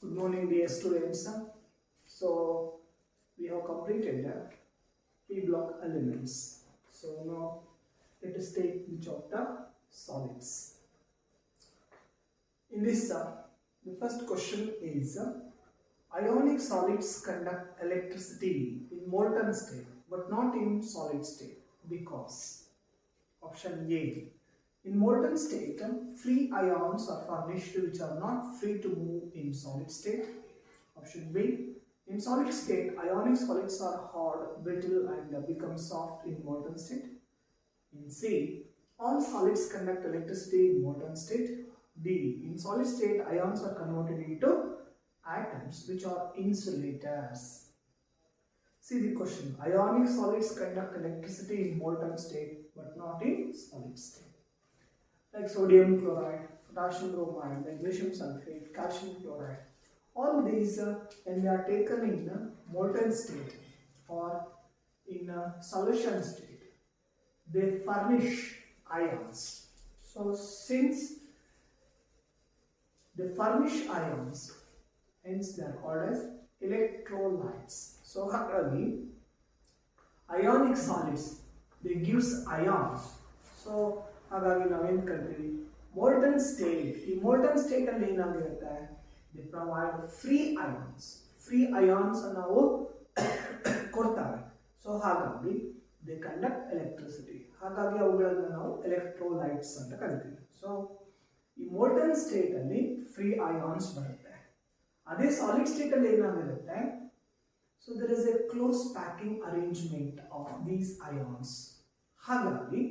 Good morning, dear students. So we have completed P block elements. So now let us take the chapter solids. In this, the first question is ionic solids conduct electricity in molten state but not in solid state because option A. In molten state, free ions are furnished which are not free to move in solid state. Option B. In solid state, ionic solids are hard, brittle and become soft in molten state. In C. All solids conduct electricity in molten state. D. In solid state, ions are converted into atoms which are insulators. See the question. Ionic solids conduct electricity in molten state but not in solid state. Like sodium chloride, potassium bromide, magnesium sulfate, calcium chloride. All these, when they are taken in molten state or in solution state, they furnish ions. So, since they furnish ions, hence they are called as electrolytes. So, ಹಾಗಾಗಿ ionic solids, they gives ions. So, ಹಾಗಾಗಿ ನಾವೇನು ಕರಿತೀವಿ molten state. ಈ molten state ಅಲ್ಲಿ ಏನಾಗಿರುತ್ತೆ, they provide free ions ನಾವು ಕೊಡ್ತಾರೆ. So ಹಾಗಾಗಿ ದೇ ಕಂಡಕ್ಟ್ ಎಲೆಕ್ಟ್ರಿಸಿಟಿ. ಹಾಗಾಗಿ ಅವುಗಳನ್ನು ನಾವು ಎಲೆಕ್ಟ್ರೋಲೈಟ್ಸ್ ಅಂತ ಕರಿತೀವಿ. ಸೊ ಈ ಮೋಲ್ಟನ್ ಸ್ಟೇಟ್ ಅಲ್ಲಿ ಫ್ರೀ ಅಯಾನ್ಸ್ ಬರುತ್ತೆ. ಅದೇ ಸಾಲಿಡ್ ಸ್ಟೇಟ್ ಅಲ್ಲಿ ಏನಾಗಿರುತ್ತೆ, so there is a close packing arrangement of these ions. ಹಾಗಾಗಿ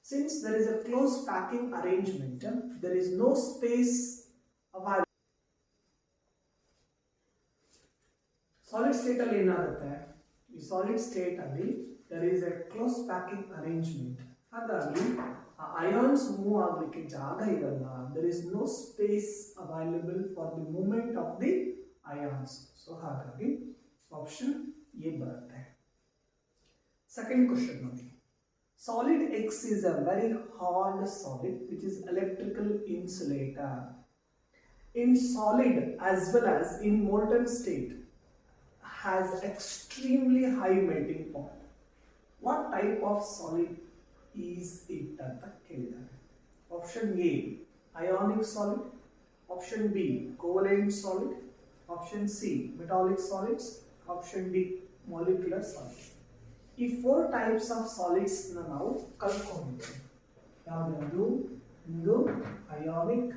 since there is a close packing arrangement, there is no space available. Solid state alli enagutte, ee solid state alli there is a close packing arrangement. Hagagi ions move agಲಿಕ್ಕೆ ಜಾಗ ಇರಲ್ಲ. There is no space available for the movement of the ions. So hagagi option A ಬರುತ್ತೆ. Second question ನೋಡಿ. Solid X is a very hard solid which is electrical insulator. In solid as well as in molten state has extremely high melting point. What type of solid is it anta kelidare? Option A ionic solid, option B covalent solid, option C metallic solids, option D molecular solid. ಈ 4 types of solids ನಾವು ಕಲ್ತ್ಕೊಂಡಿದ್ದೇವೆ. ಯಾವುದು? ಒಂದು ionic,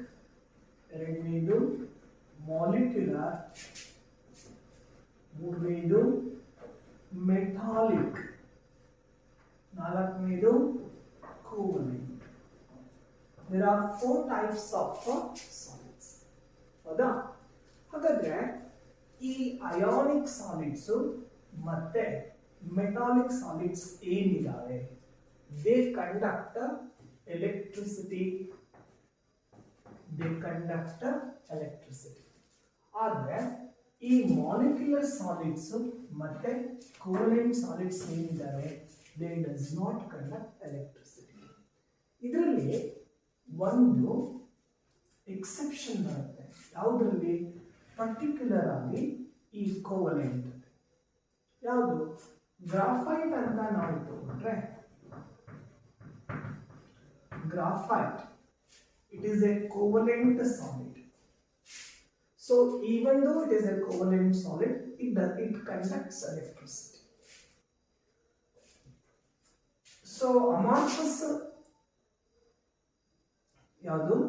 ಎರಡನೇದು molecular, ಮೂರನೇದು metallic, ನಾಲ್ಕನೇದು covalent. There are 4 types of solids. ಹೌದಾ? ಹಾಗಾದ್ರೆ ಈ ಅಯಾನಿಕ್ ಸಾಲಿಡ್ಸ್ ಮತ್ತೆ metallic solids ಏನಿದಾವೆ, they conduct electricity. ಆದರೆ ಈ ಮಾಲಿಕ್ಯುಲರ್ ಸಾಲಿಡ್ಸ್ ಮತ್ತೆ ಕೋವಲೆಂಟ್ ಸಾಲಿಡ್ಸ್ ಏನಿದಾವೆ, they does not conduct electricity. ಇದರಲ್ಲಿ ಒಂದು ಎಕ್ಸೆಪ್ಷನ್ ಬರುತ್ತೆ. ಯಾವುದರಲ್ಲಿ? ಪರ್ಟಿಕ್ಯುಲರ್ ಆಗಿ ಈ ಕೋವಲೆಂಟ್. ಯಾವುದು? ಗ್ರಾಫೈಟ್ ಅಂತ ನಾವು ತಗೊಂಡ್ರೆ, graphite it is a covalent solid. So even though it is a covalent solid, it conducts electricity. So amorphous ಯಾವುದು?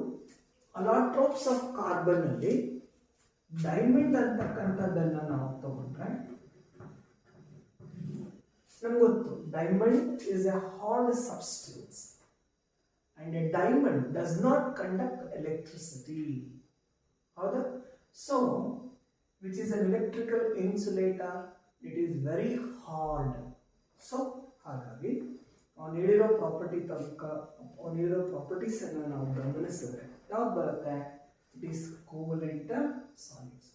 allotropes of carbon ಅಲ್ಲಿ ಡೈಮಂಡ್ ಅಂತಕ್ಕಂಥದ್ದನ್ನು ನಾವು ತಗೊಂಡ್ರೆ ನಮ್ಗೆ ಗೊತ್ತು, diamond is a hard substance and a diamond does not conduct electricity. ಹೌದಾ? So which is an electrical insulator, it is very hard. So ಹಾಗಾಗಿ ನೀಡಿರೋ properties ಅನ್ನು ನಾವು ಗಮನಿಸಿದ್ರೆ ಯಾವ್ದು ಬರುತ್ತೆ? It is covalent solids.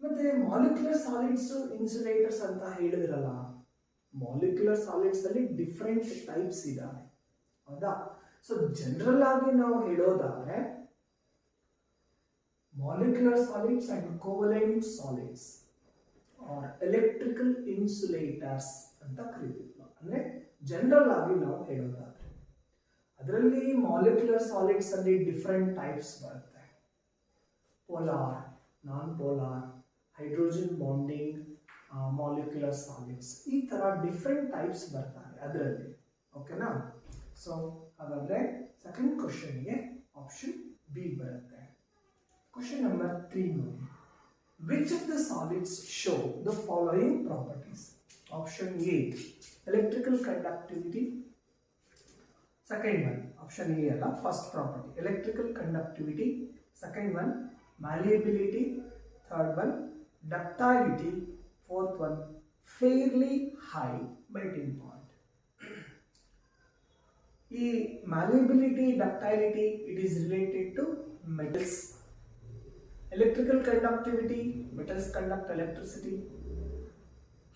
ಮತ್ತೆ ಮಾಲಿಕ್ಯುಲರ್ ಸಾಲಿಡ್ಸ್ ಇನ್ಸುಲೇಟರ್ಸ್ ಅಂತ ಹೇಳಿದ್ರಲ್ಲ, ಮಾಲಿಕ್ಯುಲರ್ ಸಾಲಿಡ್ಸ್ ಅಲ್ಲಿ ಡಿಫರೆಂಟ್ ಟೈಪ್ಸ್ ಇದಾವೆ. ಹೌದಾ? ಸೊ ಜನರಲ್ ಆಗಿ ನಾವು ಹೇಳೋದಾದ್ರೆ molecular solids and covalent solids R electrical insulators ಅಂತ ಕರೀತೀವಿ. ಅಂದ್ರೆ ಜನರಲ್ ಆಗಿ ನಾವು ಹೇಳೋದಾದ್ರೆ ಅದರಲ್ಲಿ ಮಾಲಿಕ್ಯುಲರ್ ಸಾಲಿಡ್ಸ್ ಅಲ್ಲಿ ಡಿಫರೆಂಟ್ ಟೈಪ್ಸ್ ಬರುತ್ತೆ. Polar, non polar, hydrogen bonding molecular solids, ಈ ತರ ಡಿಫರೆಂಟ್ ಟೈಪ್ಸ್ ಬರ್ತಾರೆ ಅದರಲ್ಲಿ. ಓಕೆನಾ? ಸೊ ಹಾಗಾದ್ರೆ ಸೆಕೆಂಡ್ ಕ್ವಶನ್ಗೆ ಆಪ್ಷನ್ ಬಿ ಬರುತ್ತೆ. ಕ್ವಶನ್ ನಂಬರ್ 3 ನೋಡಿ. Which of the solids show the following properties? Option A, electrical conductivity. Second one, option A alla first property, electrical conductivity. Second one, malleability. Third one, ductility. Fourth one, fairly high melting point. ಈ malleability, ductility, it is related to metals. Electrical conductivity, metals conduct electricity.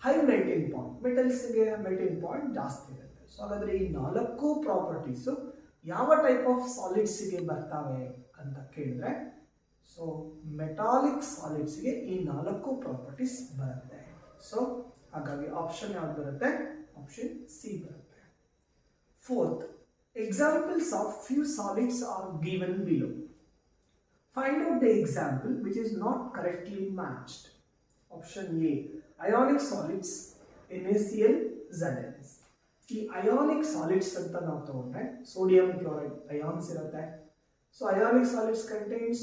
High melting point, metals ಗೆ melting point ಜಾಸ್ತಿ ಇರುತ್ತೆ. So ಹಾಗಾದ್ರೆ ಈ 4 properties ಯಾವ type of solids ಗೆ ಬರ್ತವೆ ಅಂತ ಕೇಳಿದ್ರೆ, ಸೊ ಮೆಟಾಲಿಕ್ ಸಾಲಿಡ್ಸ್ ಗೆ ಈ 4 ಪ್ರಾಪರ್ಟೀಸ್ ಬರುತ್ತೆ. ಸೊ ಹಾಗಾಗಿ ಆಪ್ಷನ್ ಯಾವ್ದು ಬರುತ್ತೆ? ಆಪ್ಷನ್ ಸಿ ಬರುತ್ತೆ. Fourth, examples of few solids are given below. Find out the example which is not correctly matched. Option A, ionic solids, NaCl, ZnS. ಈ ionic solids ಅಂತ ನಾವು ತಗೊಂಡ್ರೆ sodium chloride ions ಇರುತ್ತೆ. So ionic solids contains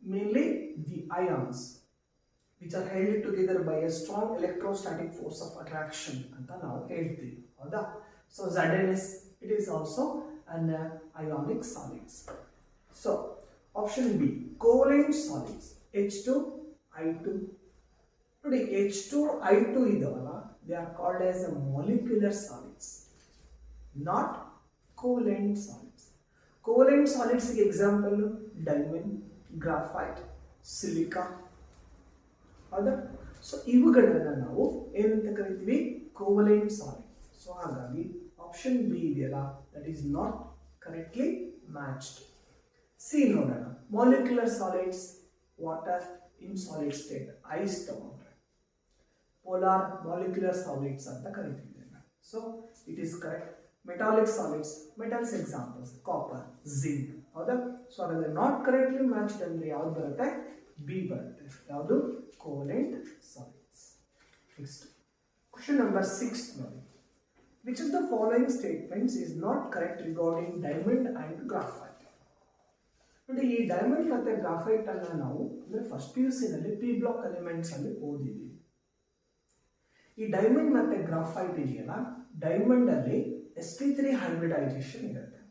mainly the ions which are held together by a strong electrostatic force of attraction ಅಂತ ನಾವು ಹೇಳ್ತೀವಿ. ಹೌದಾ? So ZnS, it is also an ionic solids. So option B, covalent solids, H2, I2. ನೋಡಿ, H2, I2 ಇದಾವಲ್ಲ, they are called as a molecular solids, not covalent solids. Covalent solids ಗೆ example diamond, graphite, silica. ಹೌದಾ? So ಇವುಗಳನ್ನ ನಾವು ಏನಂತ ಕರಿತೀವಿ? Covalent solid. So ಹಾಗಾಗಿ option B ಇದೆಯಲ್ಲ, that is not correctly matched. C ನೋಡೋಣ. Molecular solids, water in solid state, ice ತಗೊಂಡ್ರೆ ಪೋಲಾರ್ ಮಾಲಿಕ್ಯುಲರ್ ಸಾಲಿಡ್ಸ್ ಅಂತ ಕರಿತಿದ್ದೇವೆ. So it is correct. Metallic solids, metals examples copper, zinc. ಹೌದಾ? So ಹಾಗಾದ್ರೆ not correctly matched ಅಂದ್ರೆ ಯಾವ್ದು ಬರುತ್ತೆ? ಬಿ ಬರುತ್ತೆ. ಯಾವುದು? Covalent solids. Next question number 6 ನೋಡಿ. Which of the following statements is not correct regarding diamond and graphite? ನೋಡಿ, ಈ ಡೈಮಂಡ್ ಮತ್ತೆ ಗ್ರಾಫೈಟ್ ಅನ್ನ ನಾವು ಅಂದ್ರೆ ಫಸ್ಟ್ PUC ನಲ್ಲಿ ಪಿ ಬ್ಲಾಕ್ ಎಲಿಮೆಂಟ್ಸ್ ಅಲ್ಲಿ ಓದಿದ್ದೀವಿ. ಈ ಡೈಮಂಡ್ ಮತ್ತೆ ಗ್ರಾಫೈಟ್ ಇದೆಯಲ್ಲ, ಡೈಮಂಡ್ ಅಲ್ಲಿ sp3 ಹೈಬ್ರಿಡೈಸೇಷನ್ ಇರುತ್ತೆ,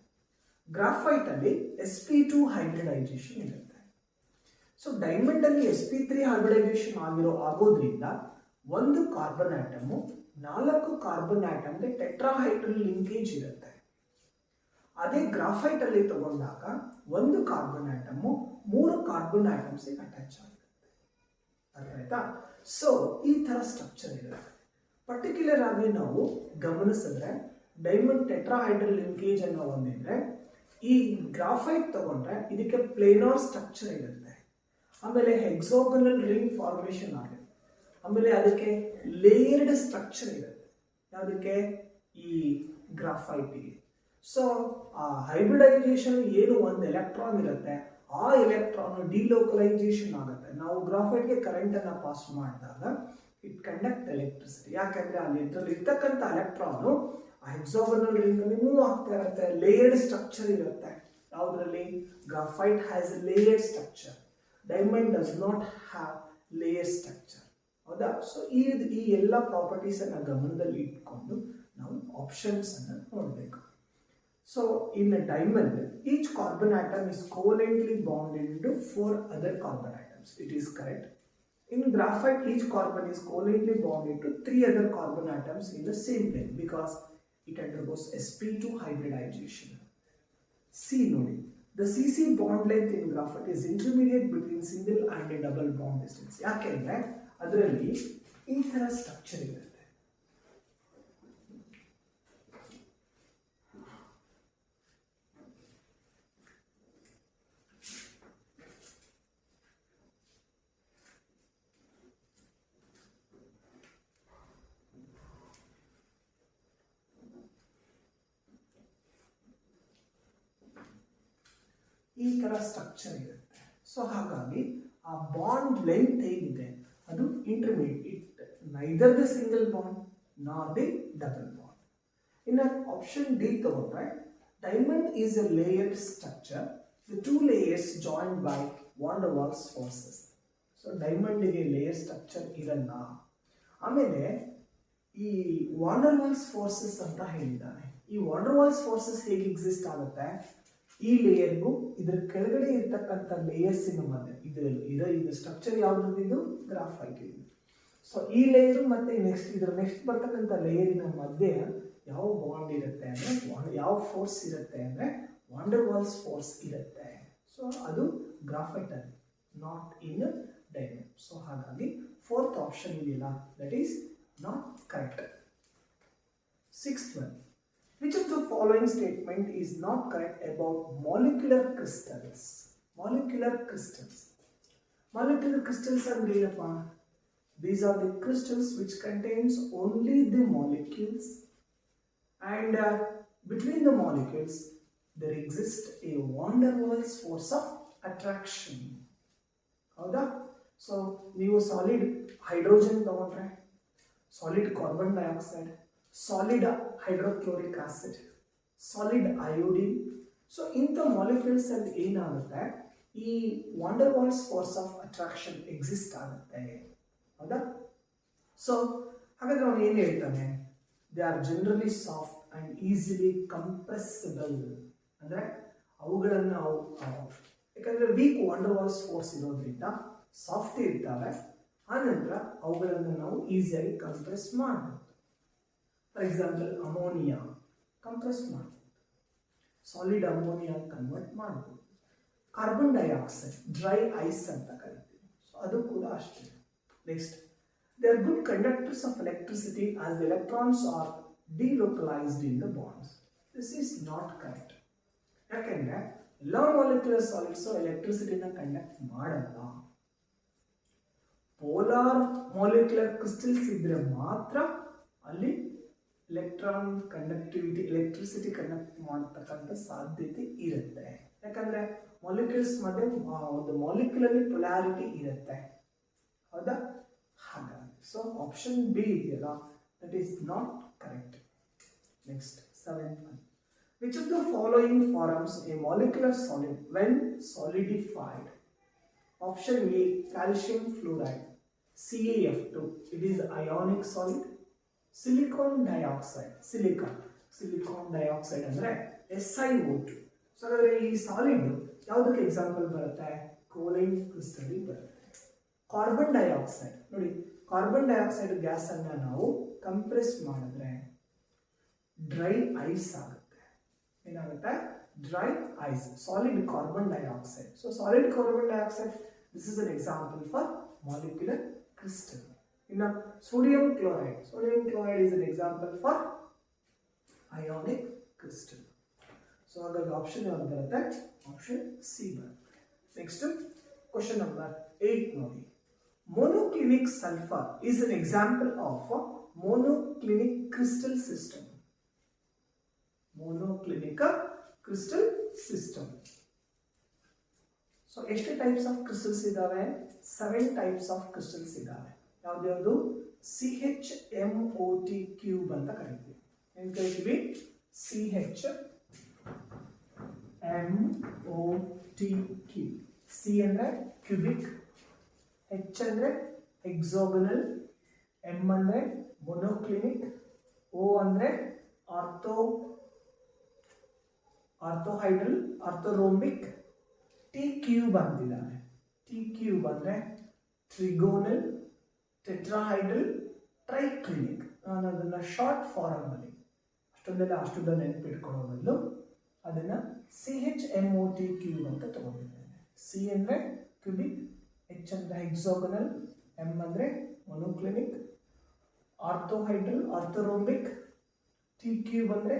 ಗ್ರಾಫೈಟ್ ಅಲ್ಲಿ sp2 ಹೈಬ್ರಿಡೈಸೇಷನ್ ಇರುತ್ತೆ. ಸೊ ಡೈಮಂಡ್ ಅಲ್ಲಿ sp3 ಹೈಬ್ರಿಡೈಸೇಷನ್ ಆಗೋದ್ರಿಂದ ಒಂದು ಕಾರ್ಬನ್ ಆಟಮ್ 4 ಕಾರ್ಬನ್ ಆಟಮ್ಗೆ ಟೆಟ್ರಾಹೈಡ್ರಲ್ ಲಿಂಕೇಜ್ ಇರುತ್ತೆ. ಅದೇ ಗ್ರಾಫೈಟ್ ಅಲ್ಲಿ ತಗೊಂಡಾಗ ಒಂದು carbon atom 3 carbon atoms attach ಆಗುತ್ತೆ. ಅರ್ಥ ಆಯ್ತಾ? ಸೊ ಈ ತರ ಸ್ಟ್ರಕ್ಚರ್ ಇರುತ್ತೆ. ಪರ್ಟಿಕ್ಯುಲರ್ ಆಗಿ ನಾವು ಗಮನಿಸಿದ್ರೆ ಡೈಮಂಡ್ ಟೆಟ್ರಾಹೈಡ್ರಲ್ ಲಿಂಕೇಜ್ ಅನ್ನು ಹೊಂದಿದ್ರೆ, ಈ ಗ್ರಾಫೈಟ್ ತಗೊಂಡ್ರೆ ಇದಕ್ಕೆ ಪ್ಲೇನಾರ್ ಸ್ಟ್ರಕ್ಚರ್ ಇರುತ್ತೆ, ಆಮೇಲೆ ಹೆಕ್ಸಾಗೋನಲ್ ರಿಂಗ್ ಫಾರ್ಮೇಶನ್ ಆಗುತ್ತೆ, ಆಮೇಲೆ ಅದಕ್ಕೆ ಲೇಯರ್ಡ್ ಸ್ಟ್ರಕ್ಚರ್ ಇರುತ್ತೆ. ಯಾವುದಕ್ಕೆ? ಈ ಗ್ರಾಫೈಟ್ಗೆ. ಸೊ ಆ ಹೈಬ್ರಿಡೈಸೇಷನ್ ಏನು ಒಂದು ಎಲೆಕ್ಟ್ರಾನ್ ಇರುತ್ತೆ, ಆ ಎಲೆಕ್ಟ್ರಾನ್ ಡಿಲೋಕಲೈಸೇಷನ್ ಆಗುತ್ತೆ. ನಾವು ಗ್ರಾಫೈಟ್ಗೆ ಕರೆಂಟ್ ಅನ್ನ ಪಾಸ್ ಮಾಡಿದಾಗ ಇಟ್ ಕಂಡಕ್ಟ್ ಎಲೆಕ್ಟ್ರಿಸಿಟಿ. ಯಾಕಂದ್ರೆ ಅಲ್ಲಿ ಇರ್ತಕ್ಕಂಥ ಎಲೆಕ್ಟ್ರಾನ್ ಆ ಹೆಕ್ಸಾಗೋನಲ್ ರಿಂಗ್ ಅಲ್ಲಿ ಮೂವ್ ಆಗ್ತಾ ಇರುತ್ತೆ, ಲೇಯರ್ಡ್ ಸ್ಟ್ರಕ್ಚರ್ ಇರುತ್ತೆ. ಯಾವುದರಲ್ಲಿ? Graphite has A layered structure, diamond does not have layer structure. ಹೌದಾ? ಸೊ ಈ ಎಲ್ಲ ಪ್ರಾಪರ್ಟೀಸ್ ಅನ್ನ ಗಮನದಲ್ಲಿ ಇಟ್ಕೊಂಡು ನಾವು ಆಪ್ಷನ್ಸ್ ಅನ್ನ ನೋಡಬೇಕು. So in a diamond, each carbon atom is covalently bonded to 4 other carbon atoms. It is correct. In graphite, each carbon is covalently bonded to 3 other carbon atoms in the same plane because it undergoes sp2 hybridization. C node. The CC bond length in graphite is intermediate between single and a double bond distance. ಯಾಕೆಂದ್ರೆ ಅದರಲ್ಲಿ ಈ ತರ structure ಇರುತ್ತೆ. ಈ ಥರ structure ಇರುತ್ತೆ. So ಹಾಗಾಗಿ ಆ ಬಾಂಡ್ ಲೆಂತ್ ಏನಿದೆ ಅದು intermediate, neither the single bond not the double bond. ಇನ್ನು ಆಪ್ಷನ್ ಡಿ ತಗೊಂಡ್ರೆ diamond is a layered structure, the two layers joined by van der Waals forces. So ಡೈಮಂಡಿಗೆ ಲೇಯರ್ ಸ್ಟ್ರಕ್ಚರ್ ಇರಲ್ಲ. ಆಮೇಲೆ ಈ ವಾನ್ ಡೆರ್ ವಾಲ್ಸ್ ಫೋರ್ಸಸ್ ಅಂತ ಹೇಳಿದ್ದಾನೆ. ಈ van der Waals forces ಹೇಗೆ ಎಕ್ಸಿಸ್ಟ್ ಆಗುತ್ತೆ, ಈ ಲೇಯರ್ಗೂ ಇದ್ರ ಕೆಳಗಡೆ ಇರ್ತಕ್ಕಂಥ ಲೇಯರ್ಸಿನ ಮಧ್ಯೆ ಇದು ಸ್ಟ್ರಕ್ಚರ್ ಯಾವ್ದು, ಇದು ಗ್ರಾಫೈಟ್ ಇದು. ಸೊ ಈ ಲೇಯರ್ ಮತ್ತೆ ನೆಕ್ಸ್ಟ್ ಬರ್ತಕ್ಕಂಥ ಲೇಯರಿನ ಮಧ್ಯೆ ಯಾವ ಬಾಂಡ್ ಇರುತ್ತೆ ಅಂದ್ರೆ, ಯಾವ ಫೋರ್ಸ್ ಇರುತ್ತೆ ಅಂದ್ರೆ ವಾನ್ ಡೆರ್ ವಾಲ್ಸ್ ಫೋರ್ಸ್ ಇರುತ್ತೆ. ಸೊ ಅದು ಗ್ರಾಫೈಟ್ ಅಲ್ಲಿ, ನಾಟ್ ಇನ್ ಡೈಮಂಡ್. ಸೊ ಹಾಗಾಗಿ ಫೋರ್ತ್ ಆಪ್ಷನ್ ಇದೆಯಲ್ಲ, that is not correct. Sixth one, which of the following statement is not correct about molecular crystals? Molecular crystals and ಏನಪ್ಪಾ? These are the crystals which contains only the molecules, and between the molecules there exists a van der Waals force of attraction. ಹೌದಾ? So ನೀವು solid hydrogen ತಗೊಂಡ್ರೆ, solid carbon dioxide, solid hydrochloric acid, solid iodine, so ಇಂಥ molecules ಅಲ್ಲಿ ಏನಾಗುತ್ತೆ, ಈ van der Waals force of attraction exist ಆಗುತ್ತೆ. ಹೌದಾ? So ಹಾಗಾದ್ರೆ ಅವನು ಏನು ಹೇಳ್ತಾನೆ, they are generally soft and easily compressible. ಅಂದ್ರೆ ಅವುಗಳನ್ನು ಯಾಕಂದ್ರೆ weak van der Waals force ಇರೋದ್ರಿಂದ ಸಾಫ್ಟ್ ಇರ್ತವೆ, ಆನಂತರ ಅವುಗಳನ್ನು ನಾವು ಈಸಿಯಾಗಿ ಕಂಪ್ರೆಸ್ ಮಾಡಬಹುದು. ಫಾರ್ ಎಕ್ಸಾಂಪಲ್ ಅಮೋನಿಯಾ ಕಂಪ್ರೆಸ್ ಮಾಡಬಹುದು, ಸಾಲಿಡ್ ಅಮೋನಿಯಾ ಕನ್ವರ್ಟ್ ಮಾಡಬಹುದು. ಕಾರ್ಬನ್ ಡೈಆಕ್ಸೈಡ್ ಡ್ರೈ ಐಸ್ ಅಂತ ಕರಿತೀವಿ, ಸೊ ಅದು ಕೂಡ ಅಷ್ಟೇ. Next, they are good conductors of electricity as the electrons R delocalised in the bonds. This is not correct. ಯಾಕೆಂದ್ರೆ ಎಲ್ಲ molecular ಸಾಲಿಡ್ಸು ಎಲೆಕ್ಟ್ರಿಸಿಟಿನ conduct ಮಾಡಲ್ಲ. ಪೋಲಾರ್ ಮಾಲಿಕ್ಯುಲರ್ ಕ್ರಿಸ್ಟಲ್ಸ್ ಇದ್ರೆ ಮಾತ್ರ ಅಲ್ಲಿ ಎಲೆಕ್ಟ್ರಾನ್ ಕಂಡಕ್ಟಿವಿಟಿ, ಎಲೆಕ್ಟ್ರಿಸಿಟಿ ಕಂಡಕ್ಟ್ ಮಾಡತಕ್ಕಂಥ ಸಾಧ್ಯತೆ ಇರುತ್ತೆ. ಯಾಕಂದ್ರೆ ಮಾಲಿಕ್ಯೂಲ್ಸ್ ಮಧ್ಯೆ ಒಂದು ಮಾಲಿಕ್ಯುಲಲ್ಲಿ ಪೊಲಾರಿಟಿ ಇರುತ್ತೆ. ಹೌದಾ? ಹಾಗಾಗಿ ಸೊ ಆಪ್ಷನ್ ಬಿ ಇದೆಯಲ್ಲ, that is not correct. Next, seventh one, which of the following forms a molecular solid when solidified? Option A, calcium fluoride, CaF2, it is ionic solid. Silicon dioxide, silicon dioxide ಅಂದ್ರೆ SiO2. So ಹಾಗಾದ್ರೆ ಈ solid ಯಾವುದಕ್ಕೆ example ಬರುತ್ತೆ? ಕೋಲಿನ್ crystal ಬರುತ್ತೆ. Carbon dioxide ನೋಡಿ, carbon dioxide gas ಅನ್ನ ನಾವು ಕಂಪ್ರೆಸ್ ಮಾಡಿದ್ರೆ ಡ್ರೈ ಐಸ್ ಆಗುತ್ತೆ. ಏನಾಗುತ್ತೆ? Dry ice, solid carbon dioxide. So solid carbon dioxide, this is an example for molecular crystal. ಇನ್ನು sodium chloride is an example for ionic crystal. So ಹಾಗಾಗಿ option ಯಾವ್ದು ಬರುತ್ತೆ? Option C ಬರುತ್ತೆ. Next, question number 8 ನೋಡಿ. Monoclinic sulphur is an example of a monoclinic crystal system. monoclinic crystal system. So ಎಷ್ಟು types of crystals ಇದಾವೆ? 7 types of crystals ಇದಾವೆ. ಯಾವ್ದು? CHMOT cube ಅಂತ ಕರಿತೀವಿ. ಏನ್ ಕರಿತೀವಿ? CHMOT cube. C ಅಂದ್ರೆ ಕ್ಯೂಬಿಕ್, H ಅಂದ್ರೆ ಹೆಕ್ಸಾಗೋನಲ್, M ಅಂದ್ರೆ ಮೊನೋಕ್ಲಿನಿಕ್, O ಅಂದ್ರೆ ಆರ್ಥೋಹೈಡ್ರಲ್, ಆರ್ಥೋರೋಂಬಿಕ್, T ಕ್ಯೂಬ್ ಅಂತಿದ್ದಾನೆ. T ಕ್ಯೂಬ್ ಅಂದ್ರೆ ಟ್ರಿಗೋನಲ್, ಟೆಟ್ರಾಹೈಡ್ರಲ್, ಟ್ರೈಕ್ಲಿನಿಕ್. ನಾನು ಅದನ್ನ ಶಾರ್ಟ್ ಫಾರ್ಮ್ ಅಲ್ಲಿ ಅಷ್ಟೊಂದೆಲ್ಲ ನೆನಪಿಟ್ಕೊಳ್ಳೋ ಬದಲು ಅದನ್ನ CHMOT ಕ್ಯೂಬ್ ಅಂತ ತಗೊಂಡಿದ್ದೇನೆ. C ಅಂದ್ರೆ ಕ್ಯೂಬಿಕ್, H ಅಂದ್ರೆ ಹೆಕ್ಸಾಗೋನಲ್, M ಅಂದ್ರೆ ಮೊನೋಕ್ಲಿನಿಕ್, ಆರ್ಥೋಹೈಡ್ರಲ್, ಆರ್ಥೋರೋಂಬಿಕ್, T ಕ್ಯೂಬ್ ಅಂದ್ರೆ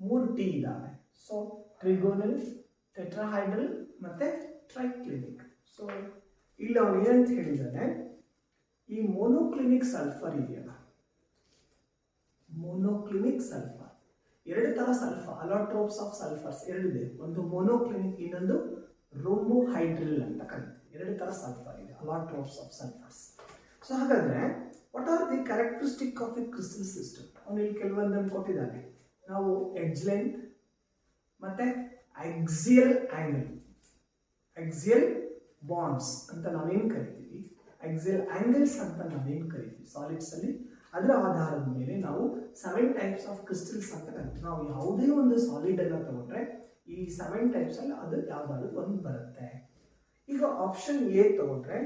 3 T ಇದಾವೆ. ಸೊ ಟ್ರಿಗೋನಲ್, ಟೆಟ್ರಾಹೈಡ್ರಲ್ ಮತ್ತೆ ಟ್ರೈಕ್ಲಿನಿಕ್. ಸೊ ಇಲ್ಲಿ ಅವನು ಏನಂತ ಹೇಳಿದ್ದಾನೆ, ಈ ಮೊನೋಕ್ಲಿನಿಕ್ ಸಲ್ಫರ್ ಇದೆಯಲ್ಲ, ಮೊನೋಕ್ಲಿನಿಕ್ ಸಲ್ಫರ್ 2 ತರ ಸಲ್ಫರ್, ಅಲೋಟ್ರೋಪ್ಸ್ ಆಫ್ ಸಲ್ಫರ್ಸ್ 2 ಇದೆ. ಒಂದು ಮೊನೋಕ್ಲಿನಿಕ್, ಇನ್ನೊಂದು ರೋಂಬೋಹೈಡ್ರಿಲ್ ಅಂತ ಕರಿತೀವಿ. ಎರಡು ತರ ಸಲ್ಫರ್ ಇದೆ, ಅಲಾಟ್ರೋಪ್ಸ್ ಆಫ್ ಸಲ್ಫರ್ಸ್. ಸೊ ಹಾಗಾದ್ರೆ what are the characteristic of A crystal system? ಅವನು ಇಲ್ಲಿ ಕೆಲವೊಂದನ್ನು ಕೊಟ್ಟಿದ್ದಾನೆ. ನಾವು ಎಡ್ಜ್ ಲೆಂತ್ ಮತ್ತೆ ಆಕ್ಸಿಯಲ್ ಆಂಗಲ್, ಆಕ್ಸಿಯಲ್ ಬಾಂಡ್ಸ್ ಅಂತ ನಾವೇನು ಕರಿತೀವಿ, ಆಕ್ಸಿಯಲ್ ಆಂಗಲ್ಸ್ ಅಂತ ನಾವೇನು ಕರಿತೀವಿ ಸಾಲಿಡ್ಸ್ ಅಲ್ಲಿ, ಅದರ ಆಧಾರದ ಮೇಲೆ ನಾವು 7 ಟೈಪ್ಸ್ ಆಫ್ ಕ್ರಿಸ್ಟಲ್ಸ್ ಅಂತ ಕರಿತೀವಿ. ನಾವು ಯಾವುದೇ ಒಂದು ಸಾಲಿಡ್ ಅನ್ನ ತಗೊಂಡ್ರೆ ಈ 7 ಟೈಪ್ಸ್ ಅಲ್ಲಿ ಅದು ಯಾವ್ದಾದ್ರು ಒಂದು ಬರುತ್ತೆ. ಈಗ ಆಪ್ಷನ್ ಎ ತಗೊಂಡ್ರೆ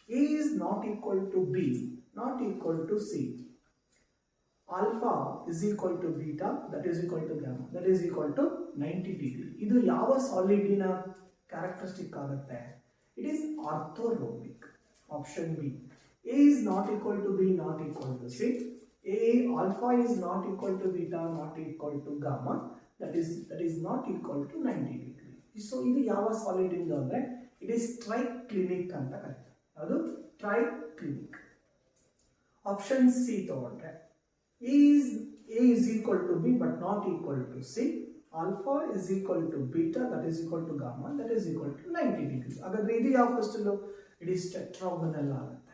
A is not equal to B, not equal to C, alpha is equal to beta, that is equal to gamma, that is equal to 90 degree. ಇದು ಯಾವ ಸಾಲಿಡಿನ ಕ್ಯಾರೆಕ್ಟರಿಸ್ಟಿಕ್ ಆಗುತ್ತೆ? It is orthorhombic. Option B, A is not equal to B, not equal to C. Alpha is not equal to beta, not equal to gamma. That is not equal to 90 degree. So ಇದು ಯಾವ solid ಇಂದ ಅಂದ್ರೆ it is triclinic ಅಂತ ಕರೀತಾರೆ. ಅದು triclinic. Option C ತಗೊಂಡ್ರೆ A is equal to B but not equal to C. Alpha is equal to beta, that is equal to gamma, that is equal to 90 degree. ಹಾಗಾದ್ರೆ ಇದು ಯಾವ crystal? It is tetragonal ಆಗುತ್ತೆ.